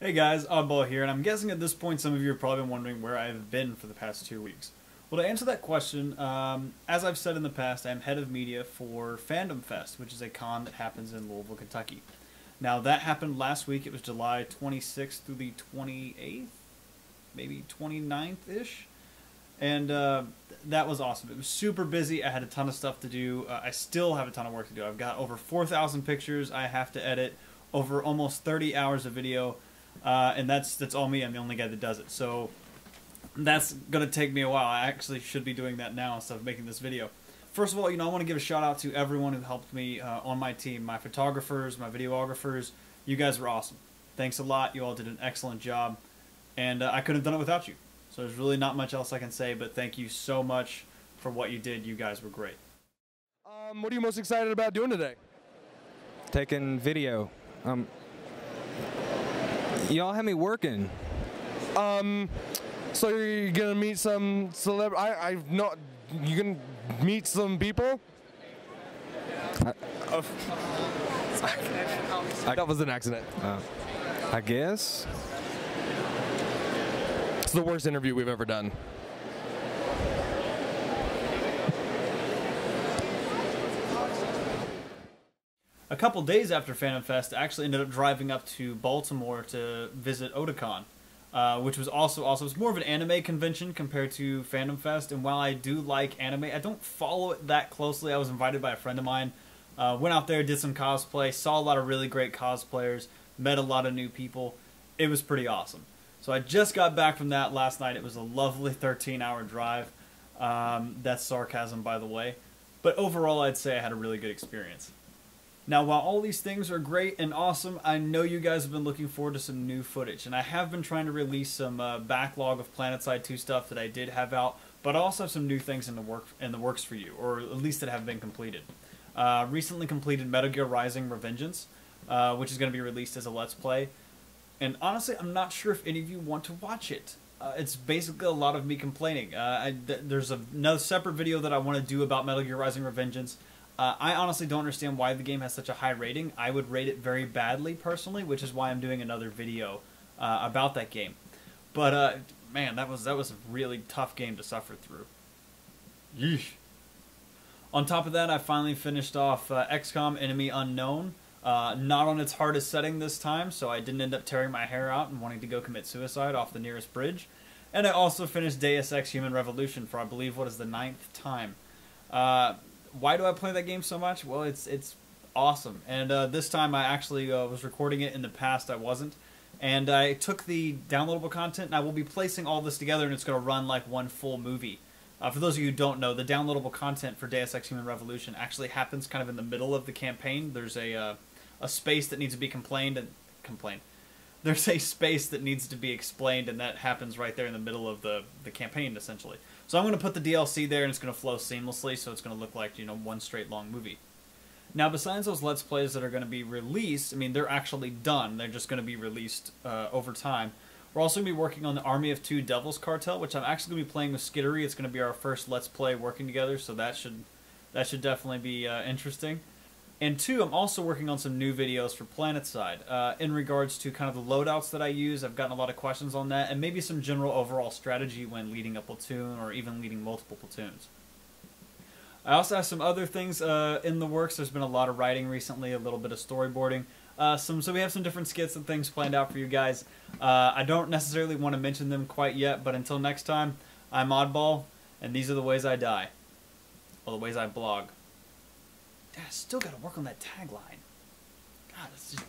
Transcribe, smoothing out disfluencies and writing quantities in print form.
Hey guys, Oddball here, and I'm guessing at this point some of you have probably been wondering where I've been for the past 2 weeks. Well, to answer that question, as I've said in the past, I'm head of media for Fandom Fest, which is a con that happens in Louisville, Kentucky. Now, that happened last week. It was July 26th through the 28th, maybe 29th-ish. And that was awesome. It was super busy. I had a ton of stuff to do. I still have a ton of work to do. I've got over 4,000 pictures I have to edit, over almost 30 hours of video. And that's all me. I'm the only guy that does it. So that's going to take me a while. I actually should be doing that now instead of making this video. First of all, I want to give a shout out to everyone who helped me on my team. My photographers, my videographers. You guys were awesome. Thanks a lot. You all did an excellent job. And I couldn't have done it without you. So there's really not much else I can say, but thank you so much for what you did. You guys were great. What are you most excited about doing today? Taking video. Y'all have me working. So you're gonna meet some I've not. You gonna meet some people? That was an accident. I guess. It's the worst interview we've ever done. A couple days after Fandom Fest, I actually ended up driving up to Baltimore to visit Otakon, which was also awesome. It's more of an anime convention compared to Fandom Fest, and while I do like anime, I don't follow it that closely. I was invited by a friend of mine, went out there, did some cosplay, saw a lot of really great cosplayers, met a lot of new people. It was pretty awesome. So I just got back from that last night. It was a lovely 13-hour drive. That's sarcasm, by the way. But overall, I'd say I had a really good experience. Now, while all these things are great and awesome, I know you guys have been looking forward to some new footage, and I have been trying to release some backlog of PlanetSide 2 stuff that I did have out, but I also have some new things in the works for you, or at least that have been completed. Recently completed Metal Gear Rising: Revengeance, which is going to be released as a Let's Play, and honestly, I'm not sure if any of you want to watch it. It's basically a lot of me complaining. There's another separate video that I want to do about Metal Gear Rising: Revengeance. I honestly don't understand why the game has such a high rating. I would rate it very badly, personally, which is why I'm doing another video about that game. But, man, that was a really tough game to suffer through. Yeesh. On top of that, I finally finished off XCOM Enemy Unknown. Not on its hardest setting this time, so I didn't end up tearing my hair out and wanting to go commit suicide off the nearest bridge. And I also finished Deus Ex Human Revolution for, I believe, what is the 9th time. Why do I play that game so much? Well, it's awesome. And this time I actually was recording it. In the past I wasn't. And I took the downloadable content and I will be placing all this together and it's going to run like one full movie. For those of you who don't know, the downloadable content for Deus Ex Human Revolution actually happens kind of in the middle of the campaign. There's a space that needs to be There's a space that needs to be explained, and that happens right there in the middle of the campaign, essentially. So I'm going to put the DLC there, and it's going to flow seamlessly, so it's going to look like, one straight long movie. Now, besides those Let's Plays that are going to be released, I mean, they're actually done. They're just going to be released over time. We're also going to be working on the Army of Two Devils Cartel, which I'm actually going to be playing with Skittery. It's going to be our first Let's Play working together, so that should definitely be interesting. And two, I'm also working on some new videos for PlanetSide in regards to kind of the loadouts that I use. I've gotten a lot of questions on that, and maybe some general overall strategy when leading a platoon or even leading multiple platoons. I also have some other things in the works. There's been a lot of writing recently, a little bit of storyboarding. So we have some different skits and things planned out for you guys. I don't necessarily want to mention them quite yet, but until next time, I'm Oddball, and these are the ways I die. Well, the ways I blog. I still got to work on that tagline. God, it's just...